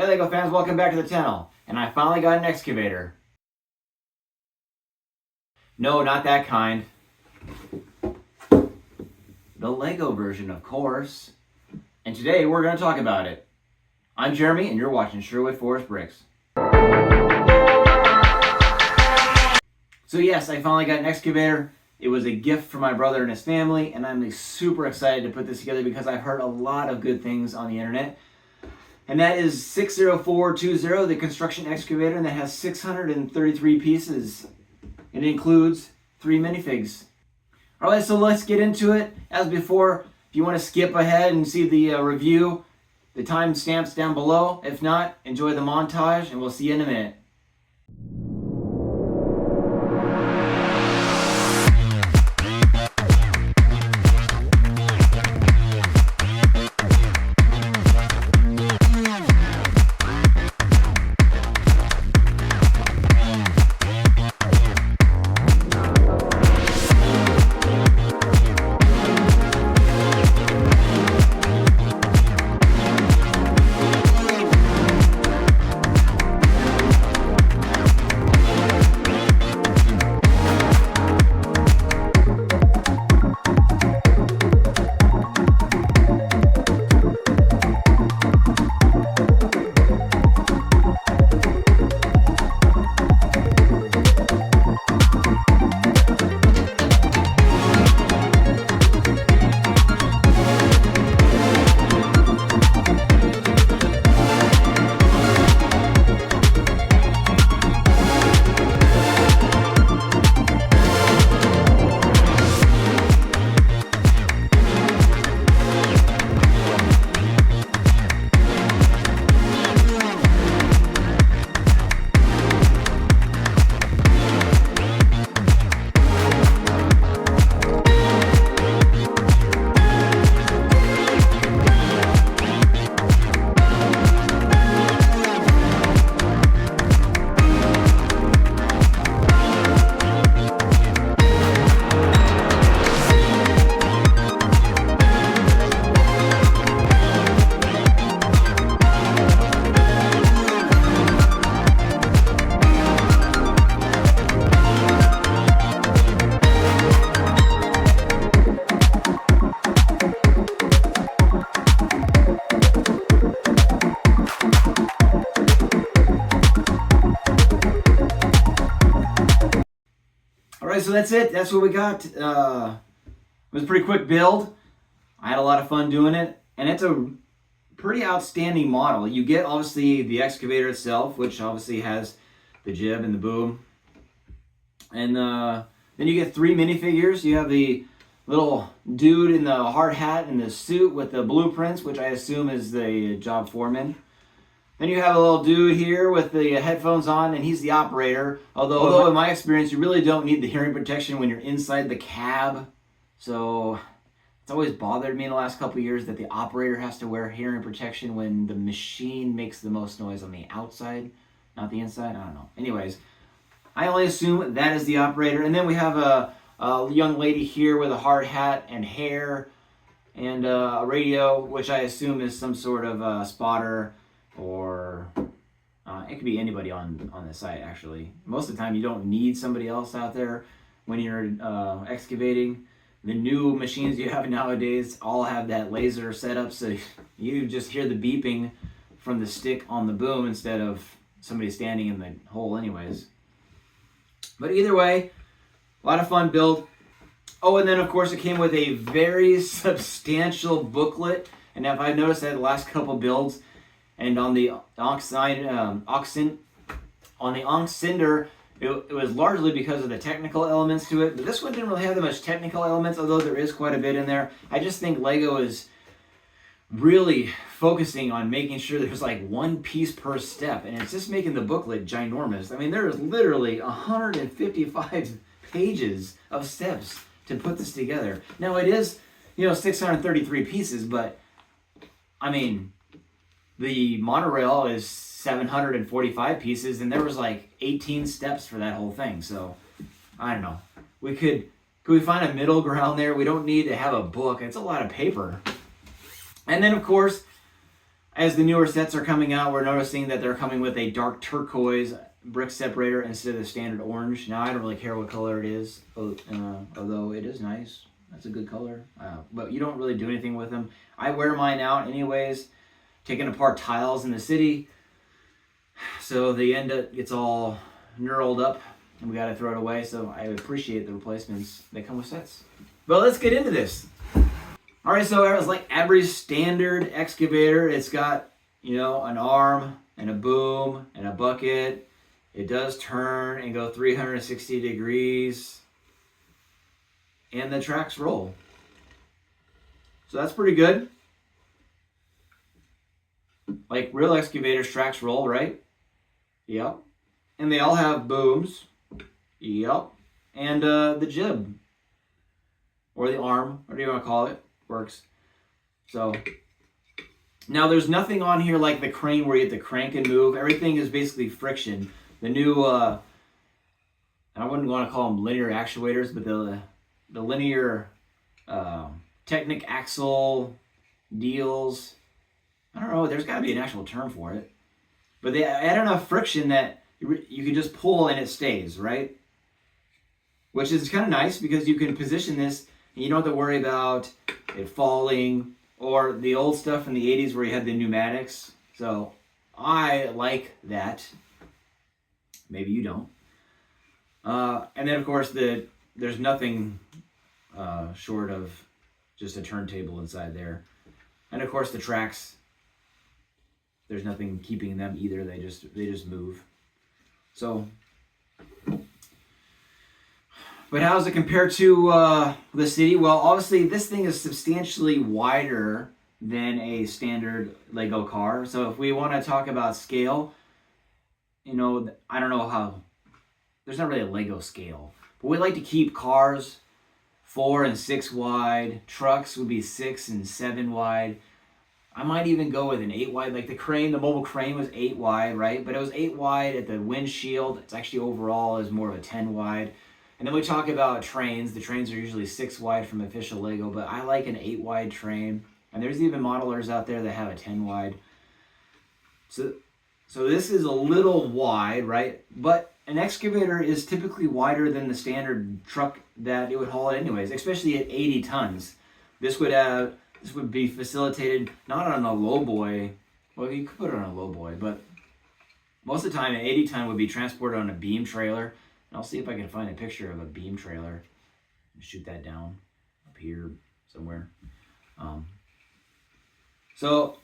Hey LEGO fans, welcome back to the channel. And I finally got an excavator. No, not that kind. The LEGO version, of course. And today we're going to talk about it. I'm Jeremy and you're watching Sherwood Forest Bricks. So yes, I finally got an excavator. It was a gift from my brother and his family, and I'm super excited to put this together because I've heard a lot of good things on the internet. And that is 60420, the construction excavator, and that has 633 pieces. It includes 3 minifigs. All right, so let's get into it. As before, if you want to skip ahead and see the review, the timestamps down below. If not, enjoy the montage, and we'll see you in a minute. Alright, so that's it. That's what we got. It was a pretty quick build. I had a lot of fun doing it. And it's a pretty outstanding model. You get, obviously, the excavator itself, which obviously has the jib and the boom. And then you get 3 minifigures. You have the little dude in the hard hat and the suit with the blueprints, which I assume is the job foreman. Then you have a little dude here with the headphones on, and he's the operator. Although in my experience, you really don't need the hearing protection when you're inside the cab. So it's always bothered me in the last couple of years that the operator has to wear hearing protection when the machine makes the most noise on the outside, not the inside. I don't know. Anyways, I only assume that is the operator. And then we have a young lady here with a hard hat and hair and a radio, which I assume is some sort of spotter. Or it could be anybody on the site, actually. Most of the time, you don't need somebody else out there when you're excavating. The new machines you have nowadays all have that laser setup, so you just hear the beeping from the stick on the boom instead of somebody standing in the hole anyways. But either way, a lot of fun build. Oh, and then, of course, it came with a very substantial booklet. And if I've noticed that the last couple builds, and on the Oxcinder, it was largely because of the technical elements to it. But this one didn't really have that much technical elements, although there is quite a bit in there. I just think LEGO is really focusing on making sure there's like 1 piece per step. And it's just making the booklet ginormous. I mean, there is literally 155 pages of steps to put this together. Now, it is, 633 pieces, but, I mean, the monorail is 745 pieces, and there was like 18 steps for that whole thing. So, I don't know. Could we find a middle ground there? We don't need to have a book. It's a lot of paper. And then, of course, as the newer sets are coming out, we're noticing that they're coming with a dark turquoise brick separator instead of the standard orange. Now, I don't really care what color it is, although it is nice. That's a good color. But you don't really do anything with them. I wear mine out anyways, taking apart tiles in the city. So the end gets all knurled up and we got to throw it away. So I appreciate the replacements that come with sets. But let's get into this. All right, so it was like every standard excavator. It's got, an arm and a boom and a bucket. It does turn and go 360 degrees. And the tracks roll. So that's pretty good. Like real excavators, tracks roll, right? Yep. And they all have booms. Yep. And the jib. Or the arm, whatever you want to call it, works. So, now there's nothing on here like the crane where you have to crank and move. Everything is basically friction. The new, I wouldn't want to call them linear actuators, but the linear Technic axle deals. I don't know, there's got to be an actual term for it. But they add enough friction that you can just pull and it stays, right? Which is kind of nice because you can position this and you don't have to worry about it falling or the old stuff in the 80s where you had the pneumatics. So I like that. Maybe you don't. And then, of course, there's nothing short of just a turntable inside there. And, of course, the tracks, there's nothing keeping them either. They just move. So, but how does it compare to the city? Well, obviously, this thing is substantially wider than a standard Lego car. So if we want to talk about scale, I don't know how, there's not really a Lego scale. But we like to keep cars 4 and 6 wide. Trucks would be 6 and 7 wide. I might even go with an 8 wide. Like the mobile crane was 8 wide, right? But it was 8 wide at the windshield. It's actually overall is more of a 10 wide. And then we talk about trains. The trains are usually 6 wide from official Lego, but I like an 8 wide train. And there's even modelers out there that have a 10 wide. So this is a little wide, right? But an excavator is typically wider than the standard truck that it would haul anyways, especially at 80 tons. This would be facilitated not on a lowboy. Well, you could put it on a lowboy, but most of the time an 80 ton would be transported on a beam trailer. And I'll see if I can find a picture of a beam trailer. Shoot that down up here somewhere. So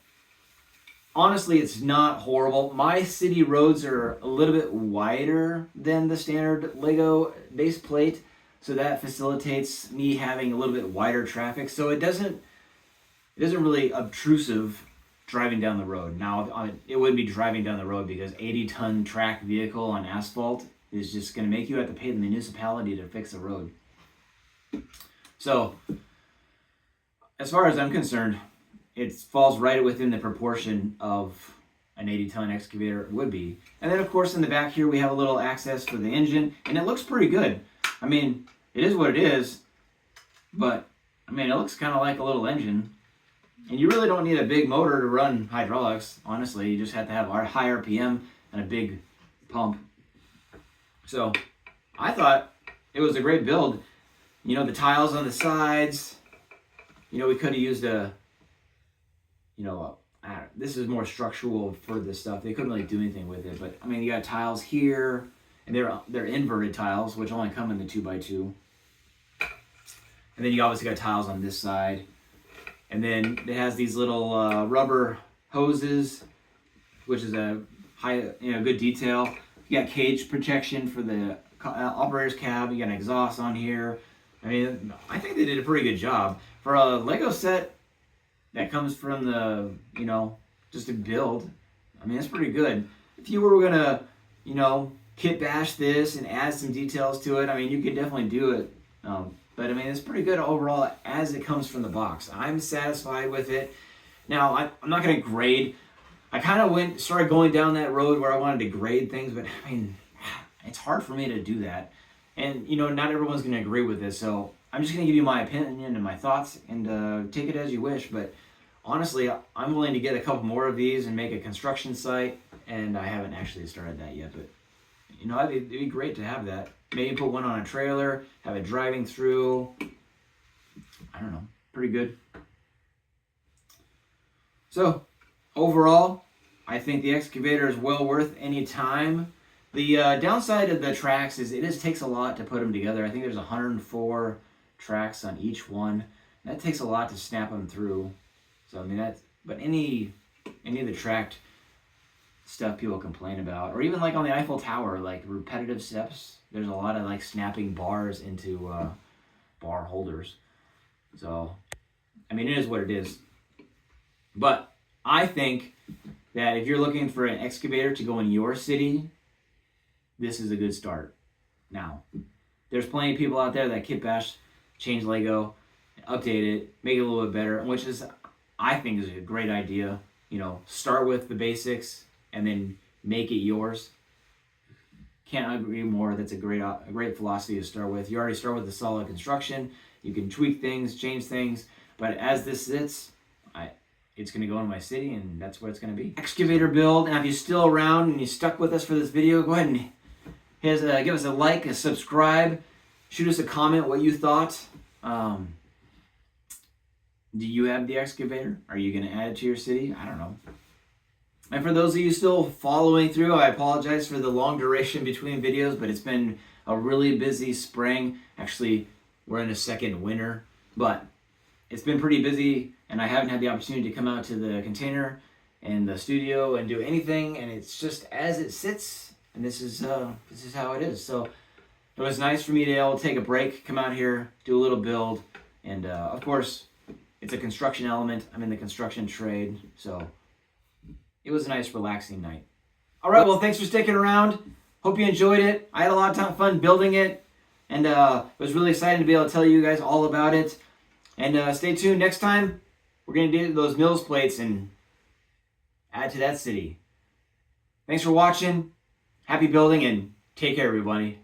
honestly, it's not horrible. My city roads are a little bit wider than the standard Lego base plate, so that facilitates me having a little bit wider traffic. So it isn't really obtrusive driving down the road. Now, it would be driving down the road because 80-ton track vehicle on asphalt is just going to make you have to pay the municipality to fix the road. So, as far as I'm concerned, it falls right within the proportion of an 80-ton excavator would be. And then, of course, in the back here, we have a little access for the engine, and it looks pretty good. I mean, it is what it is, but, I mean, it looks kind of like a little engine. And you really don't need a big motor to run hydraulics, honestly. You just have to have a high RPM and a big pump. So, I thought it was a great build. The tiles on the sides, we could have used this is more structural for this stuff. They couldn't really do anything with it, but I mean, you got tiles here, and they're inverted tiles, which only come in the 2x2. And then you obviously got tiles on this side, and then it has these little rubber hoses, which is a good detail. You got cage protection for the operator's cab. You got an exhaust on here. I mean, I think they did a pretty good job for a Lego set that comes from the, just a build. I mean, it's pretty good. If you were gonna, kit bash this and add some details to it, I mean, you could definitely do it. But I mean, it's pretty good overall as it comes from the box. I'm satisfied with it. Now, I'm not gonna grade. I kind of started going down that road where I wanted to grade things, but I mean, it's hard for me to do that. And, not everyone's gonna agree with this, so I'm just gonna give you my opinion and my thoughts and take it as you wish. But honestly, I'm willing to get a couple more of these and make a construction site, and I haven't actually started that yet, but you know, it'd be great to have that. Maybe put one on a trailer, have it driving through. I don't know, pretty good. So overall, I think the excavator is well worth any time. The downside of the tracks is it takes a lot to put them together. I think there's 104 tracks on each one. That takes a lot to snap them through. So I mean but any of the tracked stuff people complain about, or even like on the Eiffel Tower, like repetitive steps. There's a lot of like snapping bars into bar holders. So I mean, it is what it is. But I think that if you're looking for an excavator to go in your city, this is a good start. Now, there's plenty of people out there that kit bash, change Lego, update it, make it a little bit better, which is, I think, is a great idea. You know, start with the basics and then make it yours. Can't agree more. That's a great philosophy to start with. You already start with the solid construction. You can tweak things, change things, but as this sits, it's going to go in my city, and that's what it's going to be. Excavator build. Now, if you're still around and you stuck with us for this video, go ahead and give us a like, a subscribe, shoot us a comment what you thought. Do you have the excavator? Are you going to add it to your city? I don't know. And for those of you still following through, I apologize for the long duration between videos, but it's been a really busy spring. Actually, we're in a second winter, but it's been pretty busy, and I haven't had the opportunity to come out to the container and the studio and do anything, and it's just as it sits, and this is how it is. So it was nice for me to be able to take a break, come out here, do a little build, and of course, it's a construction element. I'm in the construction trade, so it was a nice, relaxing night. All right, well, thanks for sticking around. Hope you enjoyed it. I had a lot of fun building it, and was really excited to be able to tell you guys all about it. And stay tuned. Next time, we're going to do those Mills plates and add to that city. Thanks for watching. Happy building, and take care, everybody.